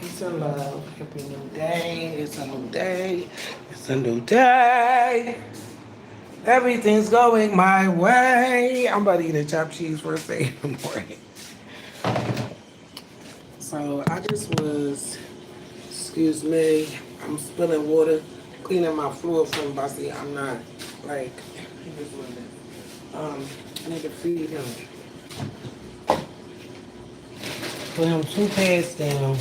Peace and love. Happy new day. It's a new day. It's a new day. Everything's going my way. I'm about to eat a chopped cheese first thing in the morning. So I just was, excuse me, I'm spilling water, cleaning my floor from Bossy. I'm not like, here's what it is. I need to feed him. Put him 2 pads down.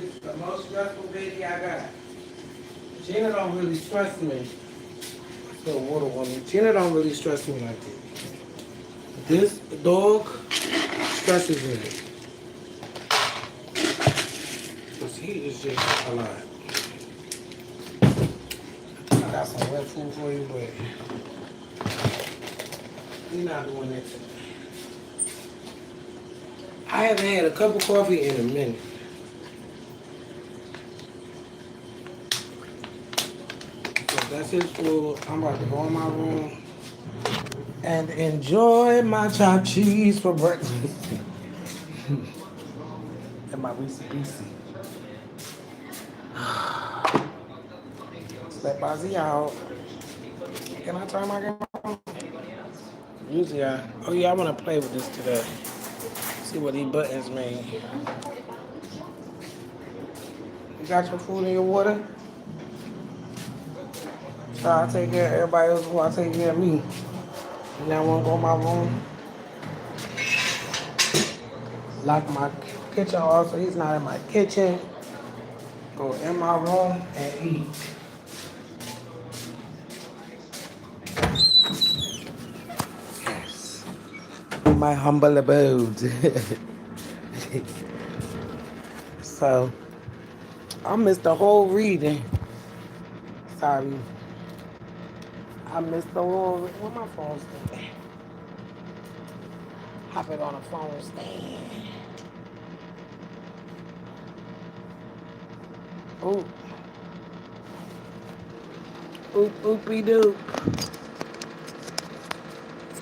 It's the most stressful baby I got. Gina don't really stress me. Spill water on me. Gina don't really stress me like this. This dog stresses me. Because he is just a lot. I got some wet food for you, but he's not doing that today. I haven't had a cup of coffee in a minute. So that's his food. I'm about to go in my room and enjoy my chopped cheese for breakfast. And my Reese Beastie. Let Bozzy out. Can I turn my camera on? Usually oh yeah, I want to play with this today. See what these buttons mean. You got your food and your water? So I take care of everybody else before I take care of me. Now I want to go in my room. Lock my kitchen off so he's not in my kitchen. Go in my room and eat. Yes. My humble abode. So, I missed the whole reading. Sorry. I missed the whole reading. Where my phone stand? Hop it on a phone stand. Oop. Oop, oopie doop.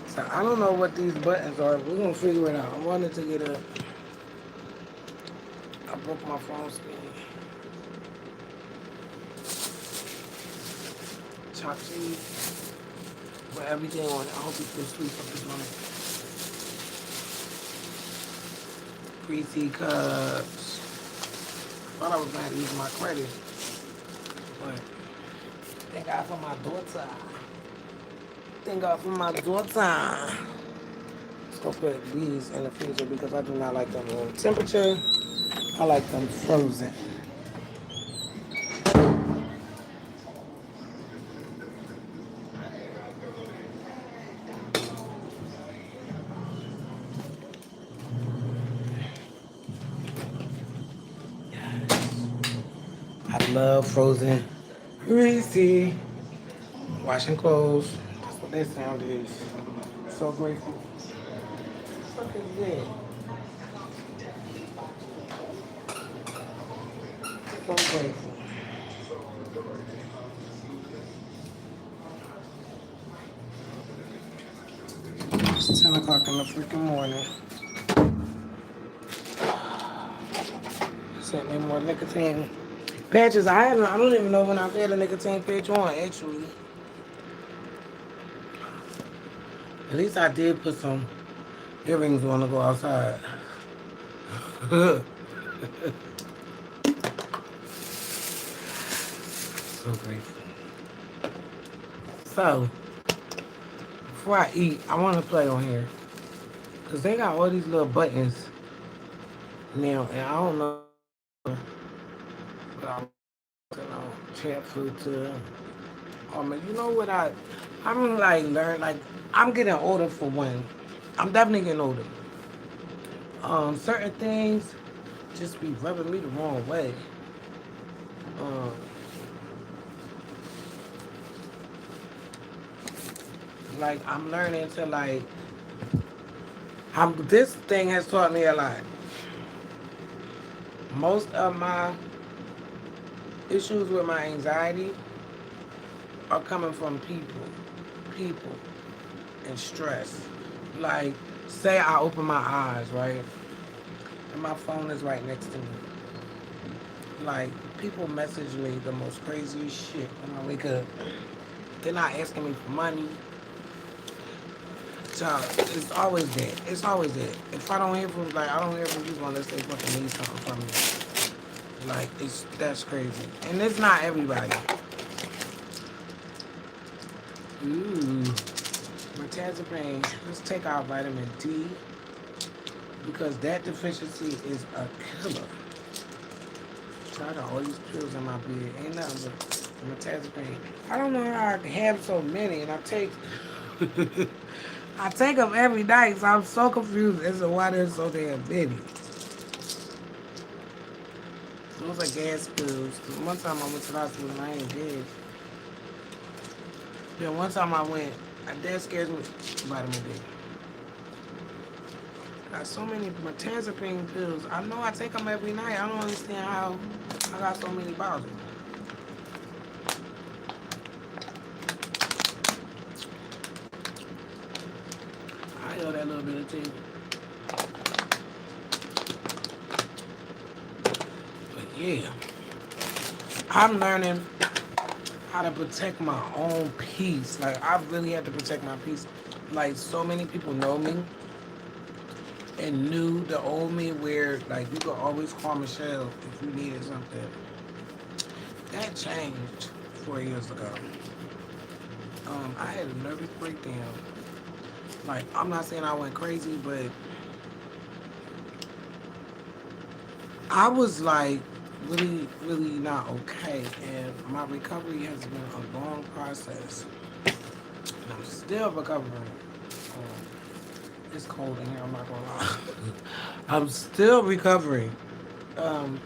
So I don't know what these buttons are. We're going to figure it out. I wanted to get I broke my phone screen. Chopped cheese. Put everything on it. I hope you can sleep up this morning. Greasy cups. Thought I was going to use my credit. But thank God for my daughter. Thank God for my daughter. Let's go put these in the freezer because I do not like them room temperature. I like them frozen. I love frozen greasy. Washing clothes. That's what that sound is. So grateful. What the fuck is that? So grateful. It's 10 o'clock in the freaking morning. Sent me more nicotine patches. I don't even know when I've had a nicotine patch on, actually. At least I did put some earrings on to go outside. So grateful. So, before I eat, I want to play on here. Because they got all these little buttons now, and I don't know. But chat food to. You know what I'm like learn like I'm getting older for one. I'm definitely getting older. Certain things just be rubbing me the wrong way. Um, Like I'm learning to like. This thing has taught me a lot. Most of my issues with my anxiety are coming from people, and stress. Like, say I open my eyes, right, and my phone is right next to me. Like, people message me the most craziest shit when I wake up. They're not asking me for money. So it's always that. It's always that. If I don't hear from, like, I don't hear from people unless they fucking need something from me. Like, that's crazy. And it's not everybody. Ooh. Mirtazapine. Let's take our vitamin D because that deficiency is a killer. Try to all these pills in my bed. Ain't nothing but mirtazapine. I don't know how I have so many, and I take I take them every night, so I'm so confused as to why there's so damn many. Those are gas pills. 'Cause one time I went to the hospital and I ain't dead. Then one time I went, that scares me. Vitamin D. Got so many mirtazapine pills. I know I take them every night. I don't understand how I got so many bottles. I hear that little bit of tea. But yeah, I'm learning how to protect my own peace. Like, I really had to protect my peace. Like, so many people know me and knew the old me where, like, you could always call Michelle if you needed something. That changed 4 years ago. I had a nervous breakdown. Like, I'm not saying I went crazy, but I was like really, really not okay. And my recovery has been a long process. And I'm still recovering. It's cold in here, I'm not gonna lie. I'm still recovering. Um,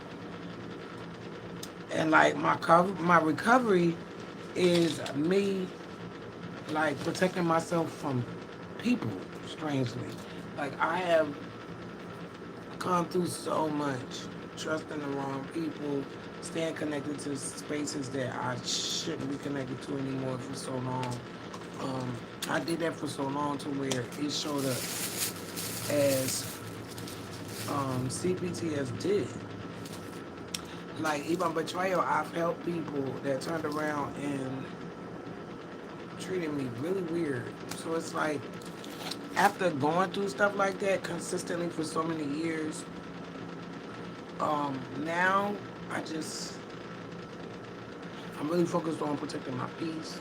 and like my recovery is me like protecting myself from people, strangely. Like I have gone through so much, trusting the wrong people, staying connected to spaces that I shouldn't be connected to anymore for so long. I did that for so long to where it showed up as CPTSD. Like even betrayal, I've helped people that turned around and treated me really weird. So it's like after going through stuff like that consistently for so many years, now I just I'm really focused on protecting my peace.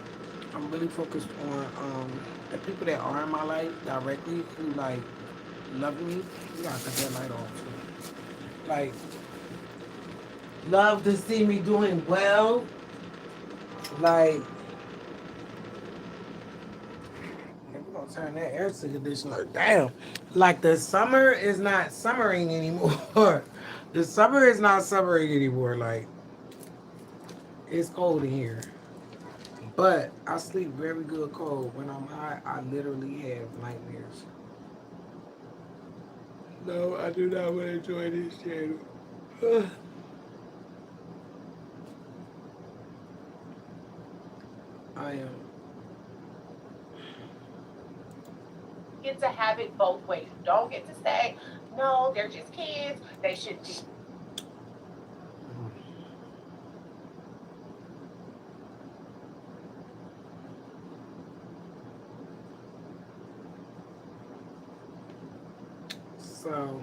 I'm really focused on the people that are in my life directly who like love me. You gotta cut that light off too. Like love to see me doing well. Like we're gonna turn that air conditioner down. Like the summer is not summering anymore. The summer is not summering anymore. Like it's cold in here. But I sleep very good cold. When I'm hot, I literally have nightmares. No, I do not want to enjoy this channel. I am. So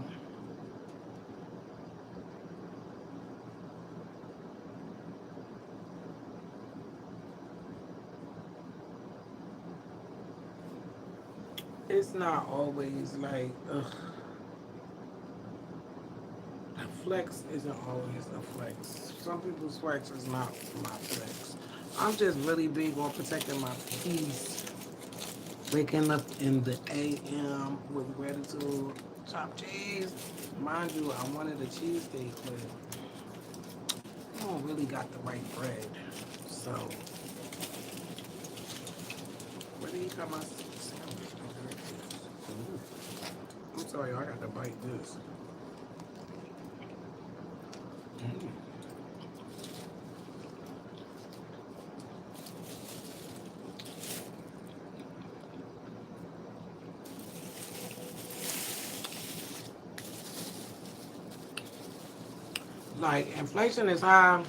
it's not always like a flex isn't always a flex. Some people's flex is not my flex. I'm just really big on protecting my peace. Waking up in the AM with gratitude, chopped cheese. Mind you, I wanted a cheesesteak, but I don't really got the right bread. So Where did he got my sandwich? Oh, there it is. Ooh. I'm sorry, I got to bite this. Mm. Like, inflation is high.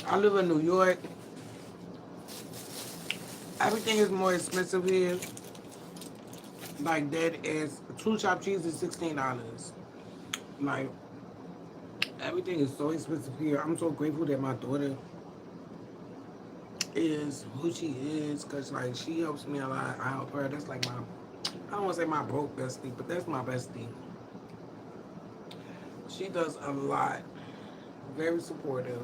I live in New York. Everything is more expensive here. Like, that is, two chopped cheese is $16. Like, everything is so expensive here. I'm so grateful that my daughter is who she is because, like, she helps me a lot. I help her. That's like my, I don't want to say my broke bestie, but that's my bestie. She does a lot. Very supportive.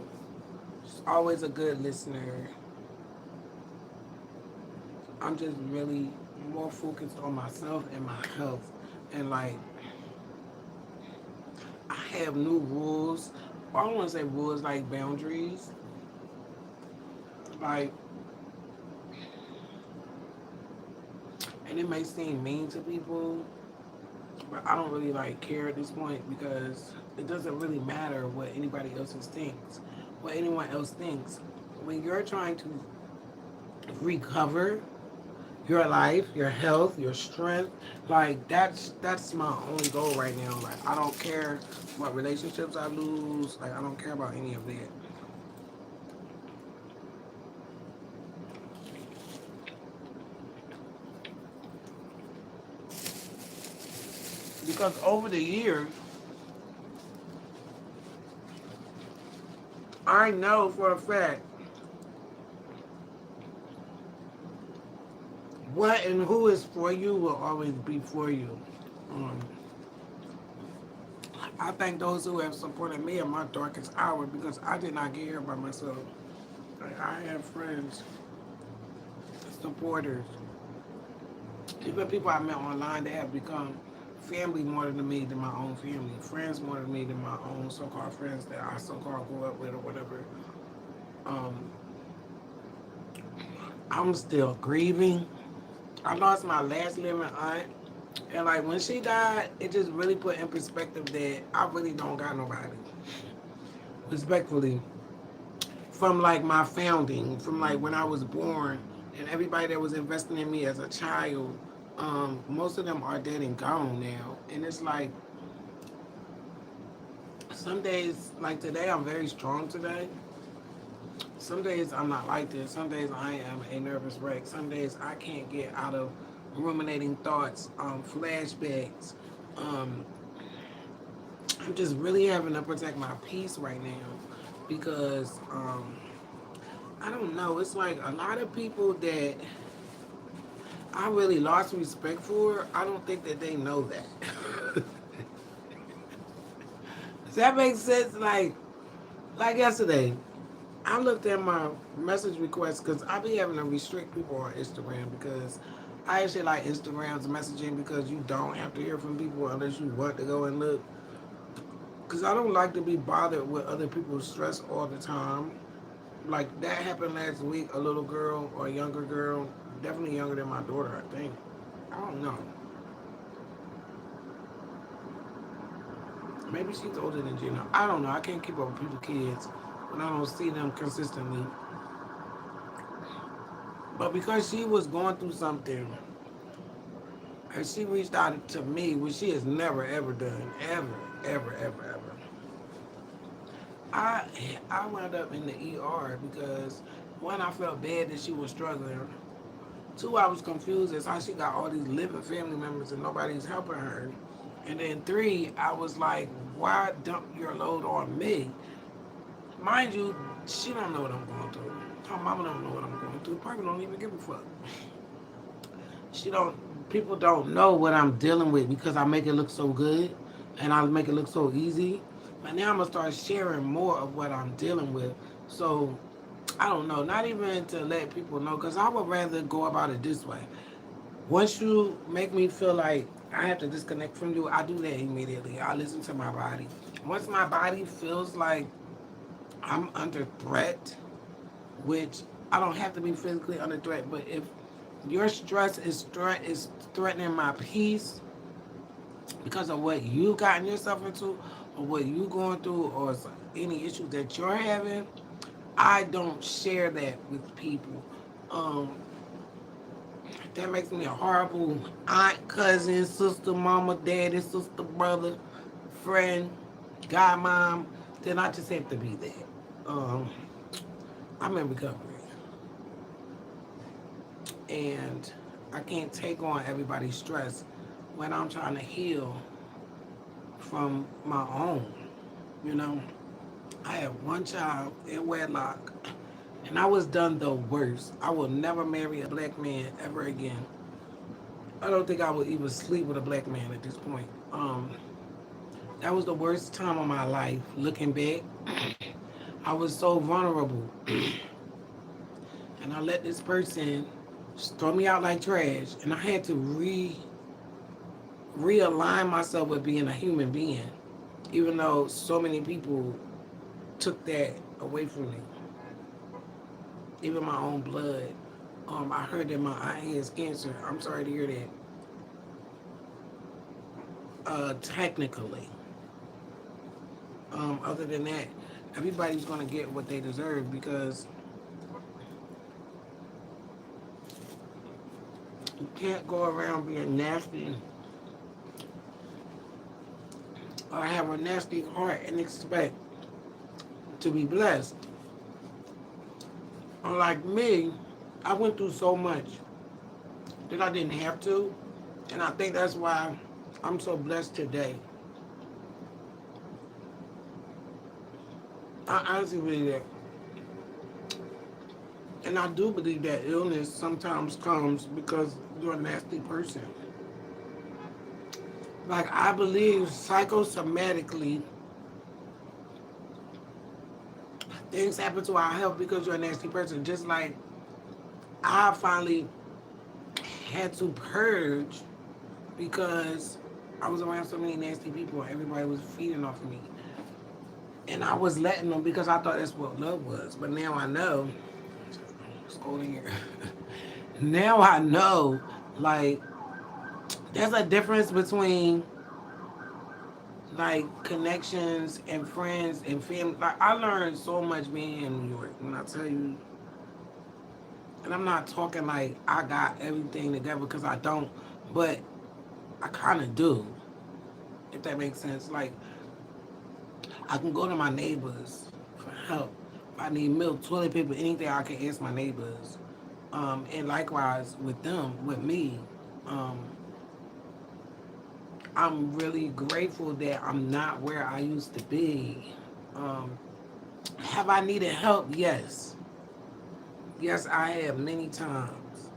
She's always a good listener. I'm just really more focused on myself and my health. And, like, I have new rules. I don't want to say rules, like boundaries. Like, and it may seem mean to people, but I don't really like care at this point because it doesn't really matter what anybody else thinks, what anyone else thinks. When you're trying to recover your life, your health, your strength, like that's my only goal right now. Like I don't care what relationships I lose. Like I don't care about any of that. Because over the years, I know for a fact what and who is for you will always be for you. Um, I thank those who have supported me in my darkest hour because I did not get here by myself. Like, I have friends, supporters, even people I met online that have become family more than me than my own family, friends more than me than my own so-called friends that I so-called grew up with or whatever. Um, I'm still grieving. I lost my last living aunt, and like when she died, it just really put in perspective that I really don't got nobody. Respectfully, from like my founding, from like when I was born, and everybody that was investing in me as a child, most of them are dead and gone now. And it's like some days, like today, I'm very strong today. Some days I'm not like this. Some days I am a nervous wreck. Some days I can't get out of ruminating thoughts, flashbacks. Um, I'm just really having to protect my peace right now because I don't know. It's like a lot of people that I really lost respect for. I don't think that they know that. Does that make sense? Like yesterday, I looked at my message requests because I be having to restrict people on Instagram because I actually like Instagram's messaging because you don't have to hear from people unless you want to go and look. Because I don't like to be bothered with other people's stress all the time. Like that happened last week. A little girl or a younger girl, definitely younger than my daughter, I think. I don't know. Maybe she's older than Gina. I don't know. I can't keep up with people's kids when I don't see them consistently. But because she was going through something, and she reached out to me, which she has never ever done, ever. I I wound up in the ER because one, I felt bad that she was struggling. Two, I was confused as how she got all these living family members and nobody's helping her. And then three, I was like, why dump your load on me? Mind you, she don't know what I'm going through. Her mama don't know what I'm going through. Probably don't even give a fuck. She don't. People don't know what I'm dealing with because I make it look so good, and I make it look so easy. But now I'm gonna start sharing more of what I'm dealing with. So I don't know. Not even to let people know, because I would rather go about it this way. Once you make me feel like I have to disconnect from you, I do that immediately. I listen to my body. Once my body feels like I'm under threat, which I don't have to be physically under threat, but if Your stress is threatening my peace because of what you gotten yourself into, or what you going through, or any issues that you're having. I don't share that with people. Um, that makes me a horrible aunt, cousin, sister, mama, daddy, sister, brother, friend, godmom. Then I just have to be that. Um, I'm in recovery, and I can't take on everybody's stress when I'm trying to heal from my own. You know, I have one child in wedlock, and I was done the worst. I will never marry a black man ever again. I don't think I would even sleep with a black man at this point. That was the worst time of my life. Looking back, I was so vulnerable, and I let this person just throw me out like trash, and I had to realign myself with being a human being, even though so many people took that away from me, even my own blood. I heard that my aunt has cancer. I'm sorry to hear that. Technically, other than that, everybody's gonna get what they deserve because you can't go around being nasty or have a nasty heart and expect to be blessed. Unlike me, I went through so much that I didn't have to, and I think that's why I'm so blessed today. I honestly believe that. And I do believe that illness sometimes comes because you're a nasty person. Like, I believe psychosomatically things happen to our health because you're a nasty person. Just like I finally had to purge because I was around so many nasty people and everybody was feeding off of me. And I was letting them because I thought that's what love was. But now I know, let's go in here. Now I know, like, there's a difference between like connections and friends and family. Like, I learned so much being in New York. When I tell you, and I'm not talking like I got everything together because I don't, but I kind of do, if that makes sense. Like, I can go to my neighbors for help. If I need milk, toilet paper, anything, I can ask my neighbors. And likewise with them, with me. Um, I'm really grateful that I'm not where I used to be. Um, have I needed help? Yes. Yes, I have many times.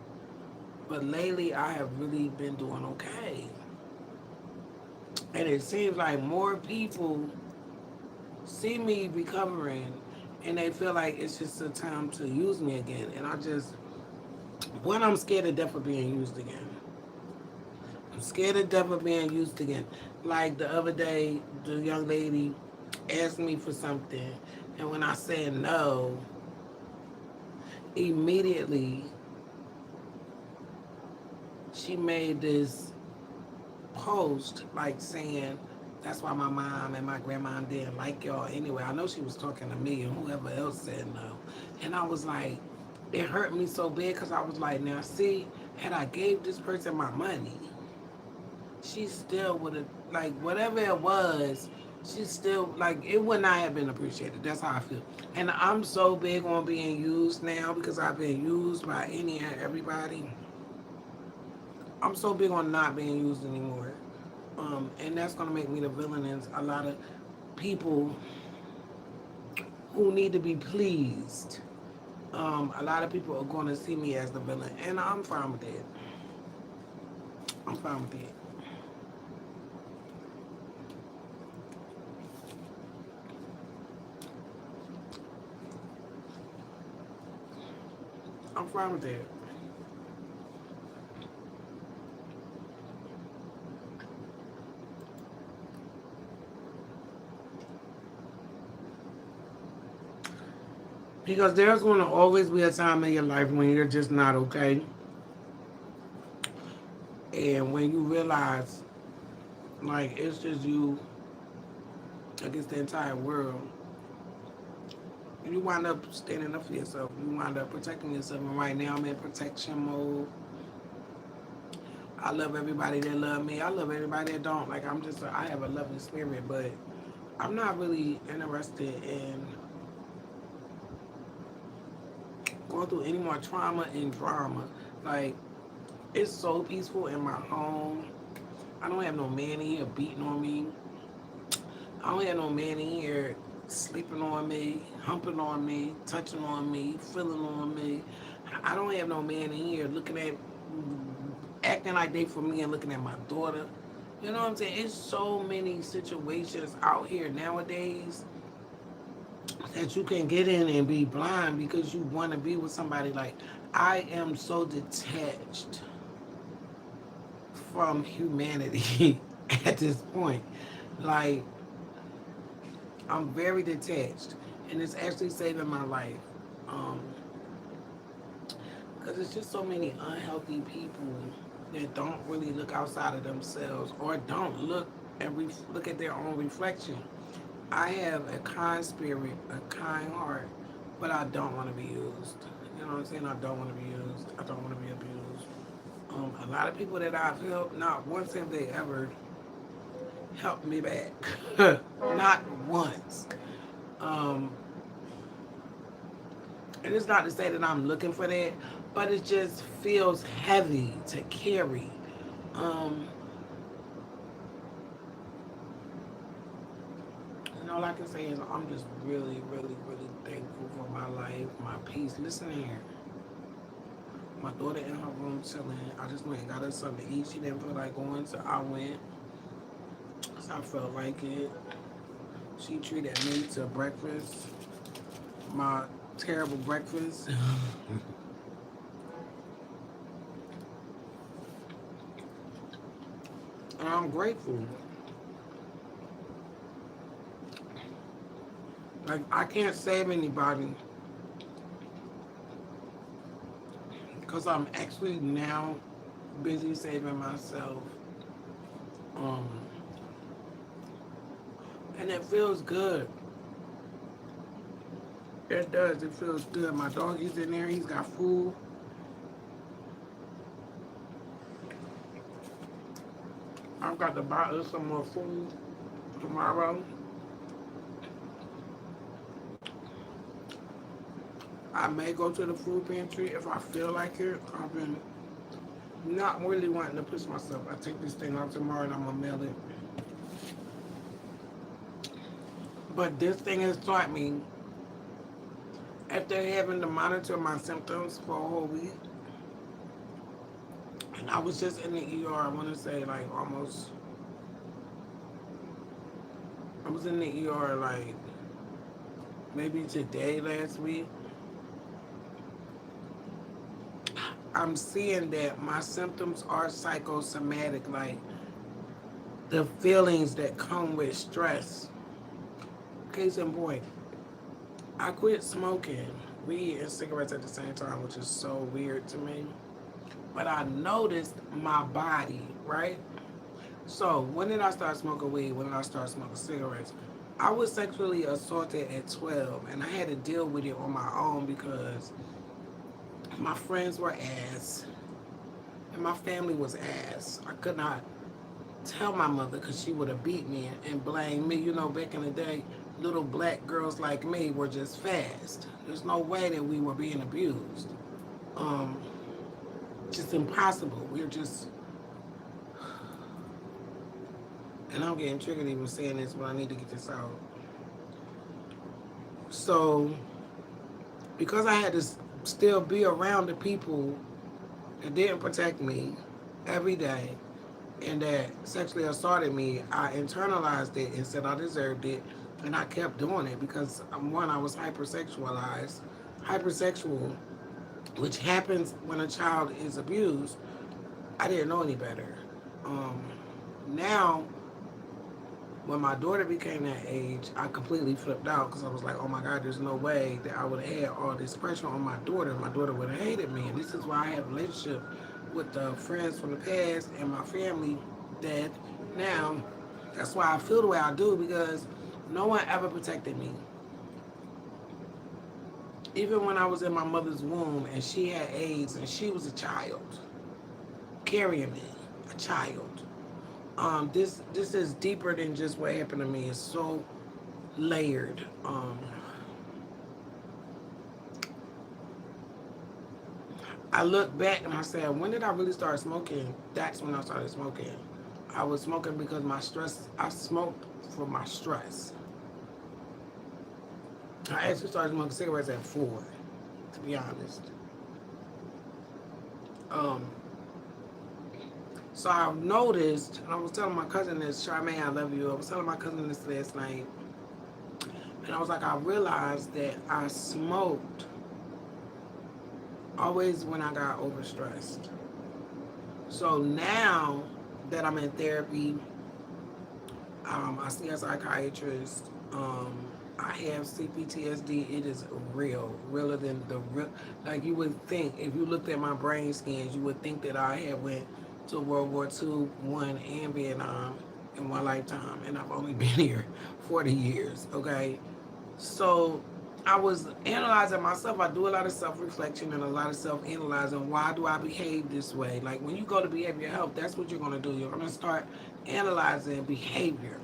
But lately, I have really been doing okay. And it seems like more people see me recovering and they feel like it's just a time to use me again. And I just, one, I'm scared to death of being used again. I'm scared to death of being used again. Like the other day, the young lady asked me for something. And when I said no, immediately she made this post like saying, that's why my mom and my grandma didn't like y'all anyway. I know she was talking to me and whoever else said no. And I was like, it hurt me so bad because I was like, now see, had I gave this person my money, she still would have, like, whatever it was, she still, like, it would not have been appreciated. That's how I feel. And I'm so big on being used now because I've been used by any and everybody. I'm so big on not being used anymore. And that's going to make me the villain in a lot of people who need to be pleased. A lot of people are going to see me as the villain, and I'm fine with that. I'm fine with that. I'm fine with that. Because there's going to always be a time in your life when you're just not okay. And when you realize, like, it's just you against the entire world, you wind up standing up for yourself. You wind up protecting yourself. And right now, I'm in protection mode. I love everybody that love me. I love everybody that don't. Like, I have a loving spirit, but I'm not really interested in going through any more trauma and drama. Like, it's so peaceful in my home. I don't have no man in here beating on me. I don't have no man in here sleeping on me, humping on me, touching on me, feeling on me. I don't have no man in here looking at, acting like they for me and looking at my daughter. You know what I'm saying? It's so many situations out here nowadays that you can get in and be blind because you want to be with somebody. Like, I am so detached from humanity at this point. Like, I'm very detached, and it's actually saving my life. Um, because it's just so many unhealthy people that don't really look outside of themselves or don't look and look at their own reflection. I have a kind spirit, a kind heart, but I don't want to be used. You know what I'm saying? I don't want to be used. I don't want to be abused. A lot of people that I've helped, not once have they ever helped me back. Not once. Um, and it's not to say that I'm looking for that, but it just feels heavy to carry. Um, and all I can say is I'm just really, really, really thankful for my life, my peace. Listen here. My daughter in her room chilling. I just went and got her something to eat. She didn't feel like going, so I went. So I felt like it. She treated me to breakfast, my terrible breakfast. And I'm grateful. Like, I can't save anybody because I'm actually now busy saving myself. Um, and it feels good. It does. It feels good. My doggy's in there. He's got food. I've got to buy us some more food tomorrow. I may go to the food pantry if I feel like it. I've been not really wanting to push myself. I take this thing out tomorrow and I'm gonna mail it. But this thing has taught me, after having to monitor my symptoms for a whole week, and I was just in the ER, I want to say like almost, I was in the ER like maybe today, last week. I'm seeing that my symptoms are psychosomatic, like the feelings that come with stress. Case in point, I quit smoking weed and cigarettes at the same time, which is so weird to me. But I noticed my body, right? So when did I start smoking weed? When did I start smoking cigarettes? I was sexually assaulted at 12, and I had to deal with it on my own because my friends were ass, and my family was ass. I could not tell my mother because she would have beat me and blamed me. You know, back in the day, little black girls like me were just fast. There's no way that we were being abused. Um, just impossible. We're just, and I'm getting triggered even saying this, but I need to get this out. So, because I had to still be around the people that didn't protect me every day and that sexually assaulted me, I internalized it and said I deserved it. And I kept doing it because, one, I was hypersexualized, hypersexual, which happens when a child is abused. I didn't know any better. Um, Now, when my daughter became that age, I completely flipped out because I was like, oh my God, there's no way that I would have had all this pressure on my daughter. My daughter would have hated me. And this is why I have a relationship with the friends from the past and my family that now that's why I feel the way I do because no one ever protected me. Even when I was in my mother's womb and she had AIDS and she was a child carrying me, a child. This is deeper than just what happened to me. It's so layered. I look back and I said, when did I really start smoking? That's when I started smoking. I was smoking because my stress. I smoked for my stress. I actually started smoking cigarettes at 4, to be honest. Um, so I've noticed, and I was telling my cousin this, Charmaine, I love you. I was telling my cousin this last night, and I was like, I realized that I smoked always when I got overstressed. So now that I'm in therapy, I see a psychiatrist. I have CPTSD. It is real, realer than the real. Like you would think, if you looked at my brain scans, you would think that I had went to World War II, one, and Vietnam in one lifetime, and I've only been here 40 years. Okay, so I was analyzing myself. I do a lot of self-reflection and a lot of self-analyzing. Why do I behave this way? Like when you go to behavioral health, that's what you're gonna do. You're gonna start analyzing behavior.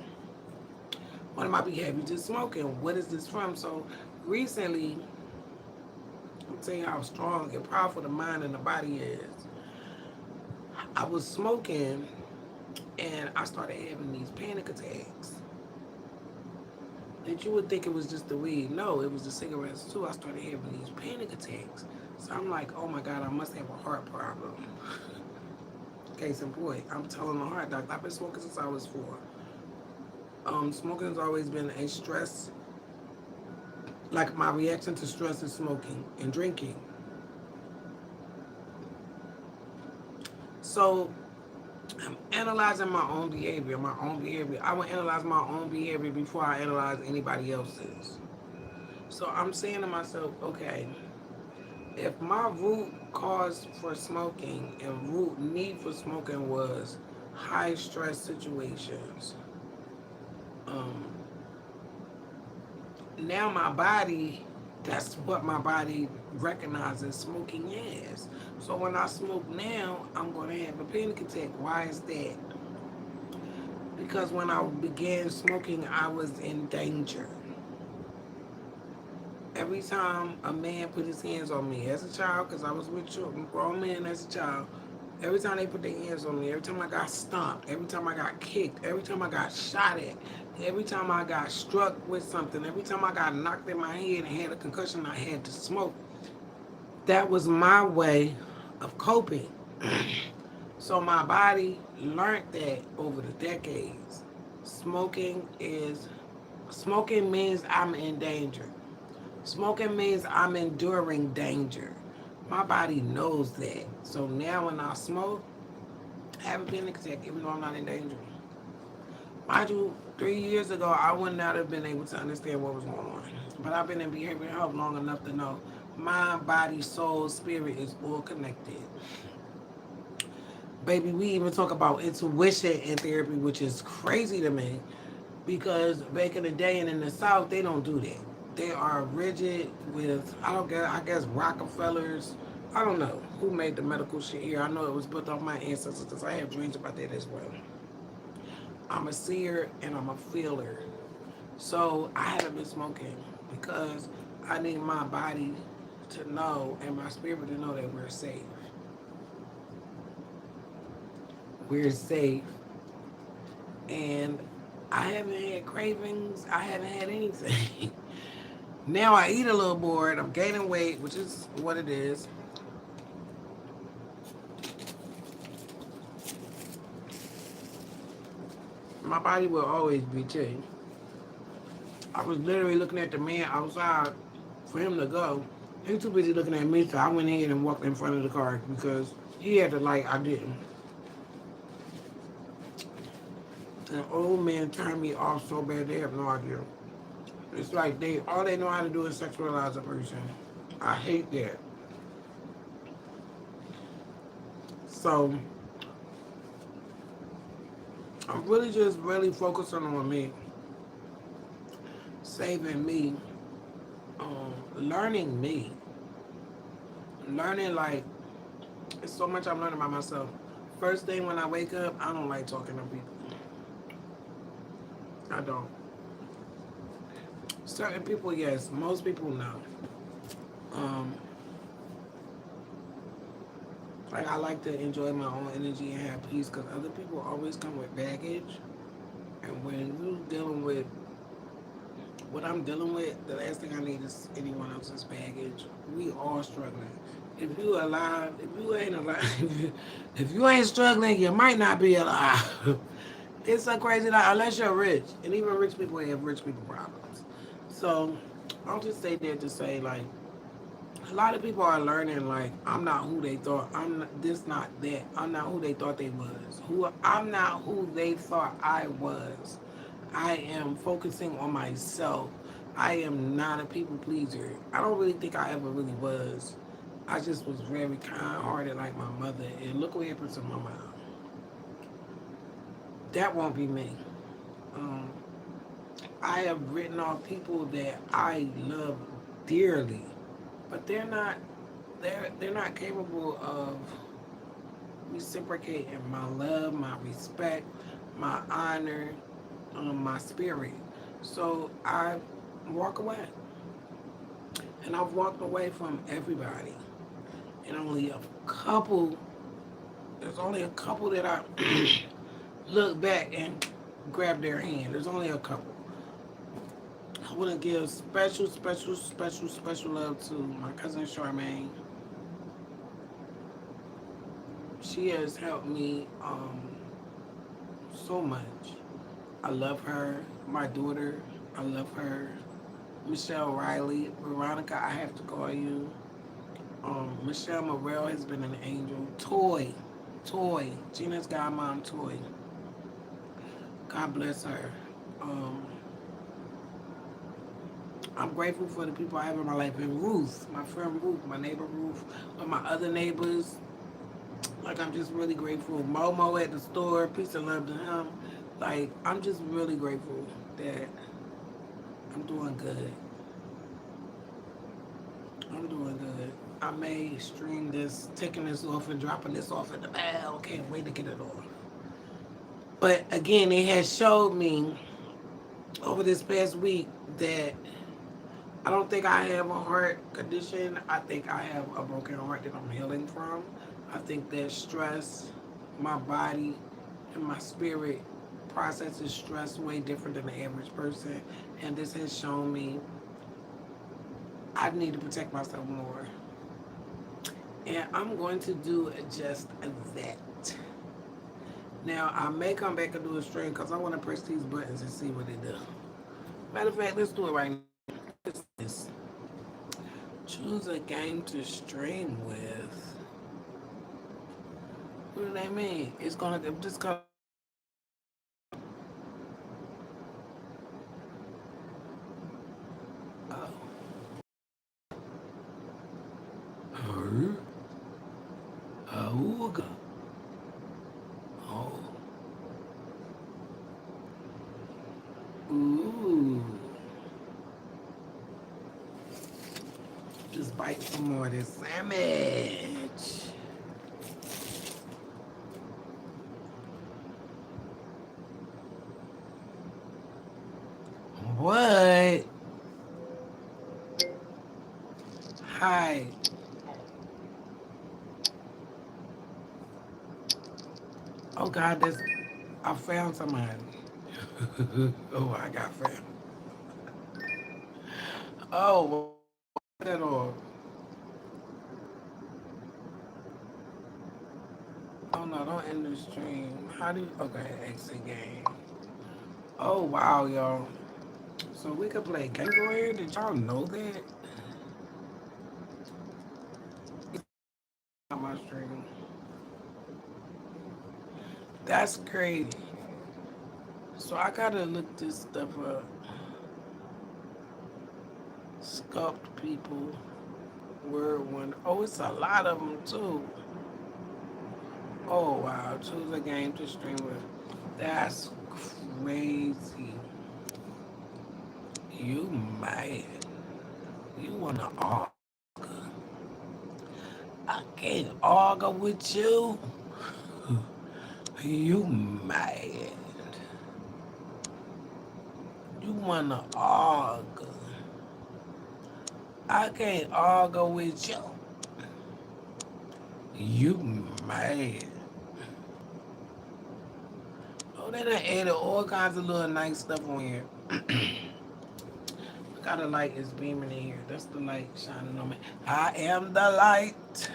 One of my behaviors is smoking. What is this from? So recently, I'm telling you how strong and powerful the mind and the body is. I was smoking and I started having these panic attacks. That you would think it was just the weed. No, it was the cigarettes too. I started having these panic attacks. So I'm like, oh my God, I must have a heart problem. Case in point, I'm telling the heart doctor, I've been smoking since I was 4. Smoking has always been a stress, like my reaction to stress is smoking and drinking. So I'm analyzing my own behavior, my own behavior. I will analyze my own behavior before I analyze anybody else's. So I'm saying to myself, okay, if my root cause for smoking and root need for smoking was high stress situations, um, now my body, that's what my body recognizes smoking as. So when I smoke now, I'm going to have a panic attack. Why is that? Because when I began smoking, I was in danger. Every time a man put his hands on me as a child, because I was with children, grown men as a child, every time they put their hands on me, every time I got stomped, every time I got kicked, every time I got shot at, every time I got struck with something, every time I got knocked in my head and had a concussion, I had to smoke. That was my way of coping. So my body learned that over the decades. Smoking is Smoking means I'm in danger. Smoking means I'm enduring danger. My body knows that. So now when I smoke, I have a panic attack even though I'm not in danger. Mind you, 3 years ago, I would not have been able to understand what was going on. But I've been in behavioral health long enough to know mind, body, soul, spirit is all connected. Baby, we even talk about intuition in therapy, which is crazy to me because back in the day and in the South, they don't do that. They are rigid with, I guess Rockefellers. I don't know who made the medical shit here. I know it was built off my ancestors because I have dreams about that as well. I'm a seer and I'm a feeler. So I haven't been smoking because I need my body to know and my spirit to know that we're safe. We're safe. And I haven't had cravings. I haven't had anything. Now I eat a little bored. I'm gaining weight, which is what it is. My body will always be changed. I was literally looking at the man outside for him to go. He was too busy looking at me, so I went ahead and walked in front of the car because he had the light, I didn't. An old man turned me off so bad they have no idea. It's like they all they know how to do is sexualize a person. I hate that. So I'm really just really focusing on me, saving me, learning me, learning like it's so much I'm learning about myself. First thing when I wake up, I don't like talking to people. I don't. Certain people, yes. Most people, no. Um, like I like to enjoy my own energy and have peace because other people always come with baggage. And when you're dealing with what I'm dealing with, the last thing I need is anyone else's baggage. We all struggling. If you alive, if you ain't alive, if you ain't struggling, you might not be alive. It's so crazy that unless you're rich, and even rich people have rich people problems. So I'll just say that to say like a lot of people are learning like I'm not who they thought I'm not, this not that I'm not who they thought they was who I'm not who they thought I was. I am focusing on myself. I am not a people pleaser. I don't really think I ever really was. I just was very kind hearted like my mother, and look what happened to my mom. That won't be me. um, I have written off people that I love dearly, but they're not capable of reciprocating my love, my respect, my honor, my spirit. So I walk away, and I've walked away from everybody, and only a couple. There's only a couple that I look back and grab their hand. There's only a couple. I want to give special, special, special, special love to my cousin Charmaine. She has helped me so much. I love her. My daughter, I love her. Michelle Riley, Veronica, I have to call you. Michelle Morrell has been an angel. Toy, Gina's godmom, Toy. God bless her. Um, I'm grateful for the people I have in my life. And Ruth, my friend Ruth, my neighbor Ruth, my other neighbors. Like I'm just really grateful. Momo at the store, peace and love to him. Like I'm just really grateful that I'm doing good. I'm doing good. I may stream this, taking this off and dropping this off in the mail. Can't wait to get it off. But again, it has showed me over this past week that I don't think I have a heart condition. I think I have a broken heart that I'm healing from. I think that stress, my body and my spirit processes stress way different than the average person. And this has shown me I need to protect myself more. And I'm going to do just that. Now, I may come back and do a stream because I want to press these buttons and see what they do. Matter of fact, let's do it right now. This. Choose a game to stream with. What do they mean? It's gonna just come. Oh. Oh. Oh. Oh. Ooh. Just bite some more of this sandwich. What? Hi. Oh God, this. I found somebody. Oh, I got found. Oh, that all. Oh no, don't end the stream. How do you? Okay, exit game. Oh wow, y'all. So we could play game over here. Did y'all know that? On my stream. That's crazy. So I gotta look this stuff up. Sculpt people. Word one. Oh, it's a lot of them too. Oh wow, choose a game to stream with. That's crazy. You mad. You wanna argue. I can't argue with you. You mad. You wanna argue. I can't argue with you. You mad. Oh, they done added all kinds of little nice stuff on here. Look how the light is beaming in here. That's the light shining on me. I am the light.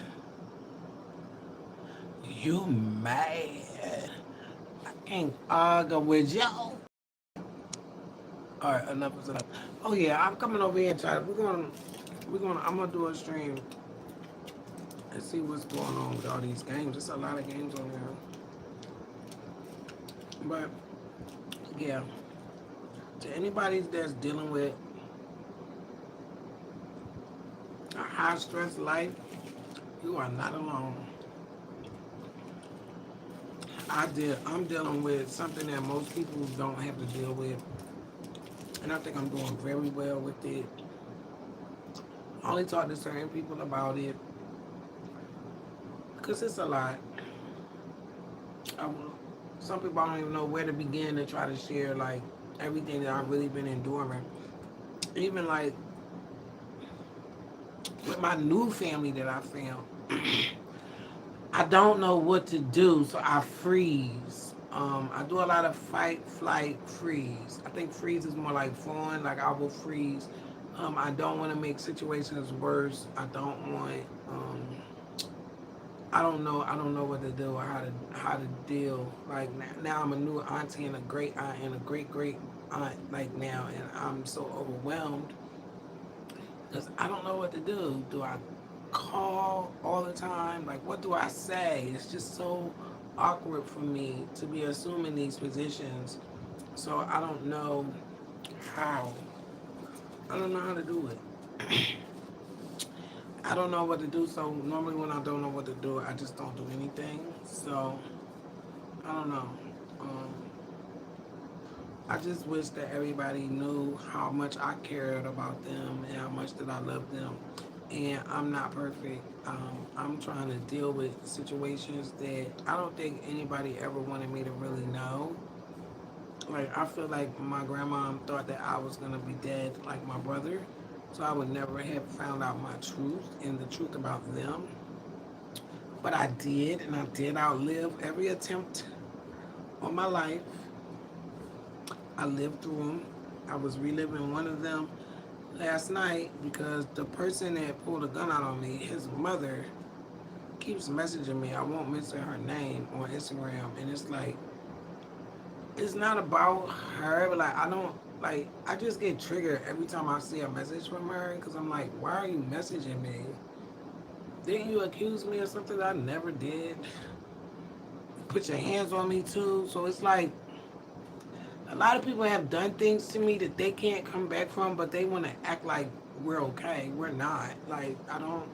You mad. I can't argue with you. Alright, enough is enough. Oh yeah, I'm coming over here and try. I'm gonna do a stream and see what's going on with all these games. There's a lot of games on there. But yeah, to anybody that's dealing with a high stress life, you are not alone. I'm dealing with something that most people don't have to deal with, and I think I'm doing very well with it. I only talk to certain people about it because it's a lot. I, some people I don't even know where to begin to try to share like everything that I've really been enduring. Even like with my new family that I found, I don't know what to do, so I freeze. I do a lot of fight, flight, freeze. I think freeze is more like fun. Like I will freeze. I don't want to make situations worse. I don't want. I don't know. I don't know what to do or how to deal. Like now I'm a new auntie and a great aunt and a great aunt. Like now, and I'm so overwhelmed because I don't know what to do. Do I call all the time? Like, what do I say? It's just so awkward for me to be assuming these positions. So I don't know how. I don't know how to do it. I don't know what to do. So normally when I don't know what to do, I just don't do anything. So I don't know. Um, I just wish that everybody knew how much I cared about them and how much that I love them. And I'm not perfect. I'm trying to deal with situations that I don't think anybody ever wanted me to really know. Like I feel like my grandma thought that I was gonna be dead like my brother. So I would never have found out my truth and the truth about them. But I did, and I did outlive every attempt on my life. I lived through them. I was reliving one of them last night because the person that pulled a gun out on me, his mother, keeps messaging me. I won't mention her name on Instagram, and it's like it's not about her. But like I don't like. I just get triggered every time I see a message from her because I'm like, why are you messaging me? Didn't you accuse me of something that I never did? Put your hands on me too. So it's like a lot of people have done things to me that they can't come back from, but they want to act like we're okay. We're not. Like I don't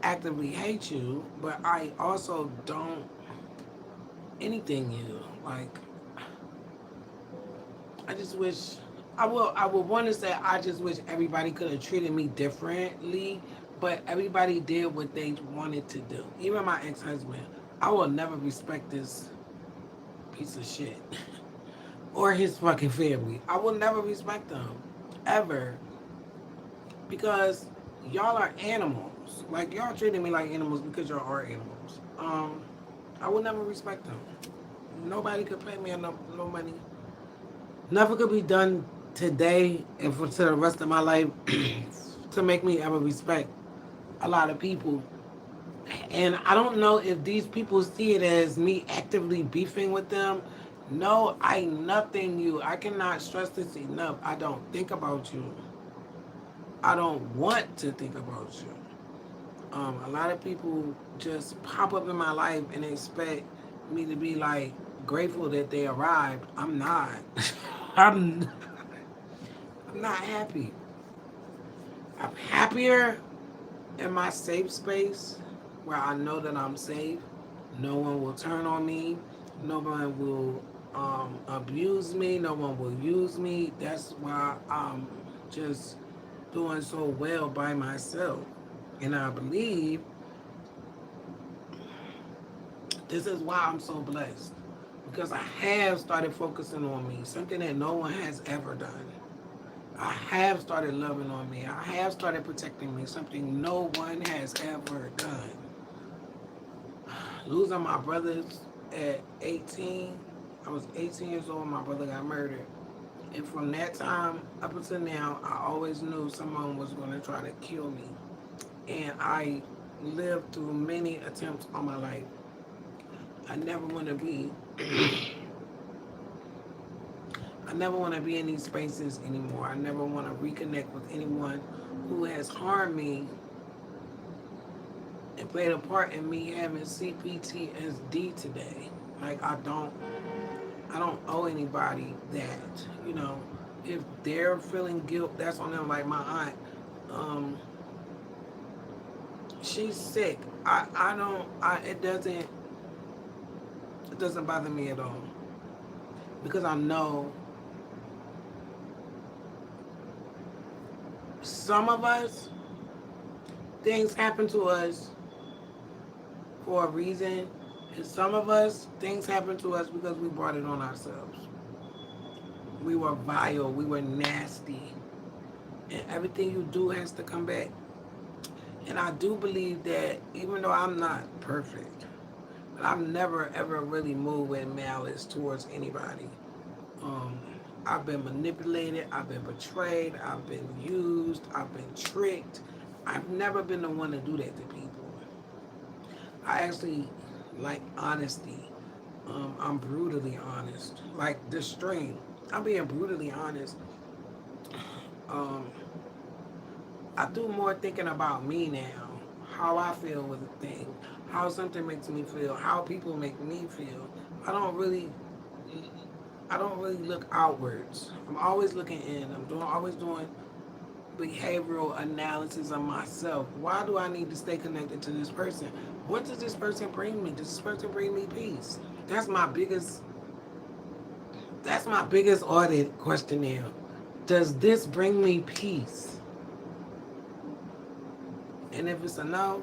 actively hate you, but I also don't anything you. Like I just wish I would want to say I just wish everybody could have treated me differently, but everybody did what they wanted to do. Even my ex-husband. I will never respect this piece of shit. Or his fucking family. I will never respect them. Ever. Because y'all are animals. Like y'all treating me like animals because y'all are animals. I will never respect them. Nobody could pay me enough no money. Nothing could be done today and for to the rest of my life to make me ever respect a lot of people. And I don't know if these people see it as me actively beefing with them. No, I nothing you. I cannot stress this enough. I don't think about you. I don't want to think about you. A lot of people just pop up in my life and expect me to be like grateful that they arrived. I'm not. I'm, I'm not happy. I'm happier in my safe space. where I know that I'm safe. No one will turn on me. No one will abuse me. No one will use me. That's why I'm just doing so well by myself. And I believe this is why I'm so blessed. Because I have started focusing on me, something that no one has ever done. I have started loving on me. I have started protecting me, something no one has ever done. Losing my brothers at 18, I was 18 years old, my brother got murdered. And from that time up until now, I always knew someone was going to try to kill me. And I lived through many attempts on my life. I never want to be I never want to be in these spaces anymore. I never want to reconnect with anyone who has harmed me and played a part in me having CPTSD today. Like I don't owe anybody that. You know, if they're feeling guilt, that's on them. Like my aunt, um, she's sick. I don't I it doesn't bother me at all because I know some of us things happen to us for a reason, and some of us things happen to us because we brought it on ourselves. We were vile, we were nasty, and everything you do has to come back. And I do believe that even though I'm not perfect, but I've never ever really moved with malice towards anybody. Um, I've been manipulated, I've been betrayed, I've been used, I've been tricked. I've never been the one to do that to people. I actually like honesty. I'm brutally honest. Like this string, I'm being brutally honest. Um, I do more thinking about me now, how I feel with a thing, how something makes me feel, how people make me feel. I don't really, I don't really look outwards. I'm always looking in. Always doing behavioral analysis of myself. Why do I need to stay connected to this person? What does this person bring me? Does this person bring me peace? That's my biggest that's my biggest audit questionnaire. Does this bring me peace? And if it's a no,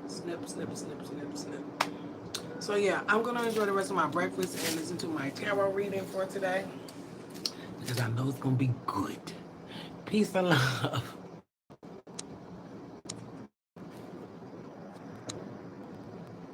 snip, snip, snip, snip, snip. So yeah, I'm gonna enjoy the rest of my breakfast and listen to my tarot reading for today because I know it's gonna be good. Peace and love.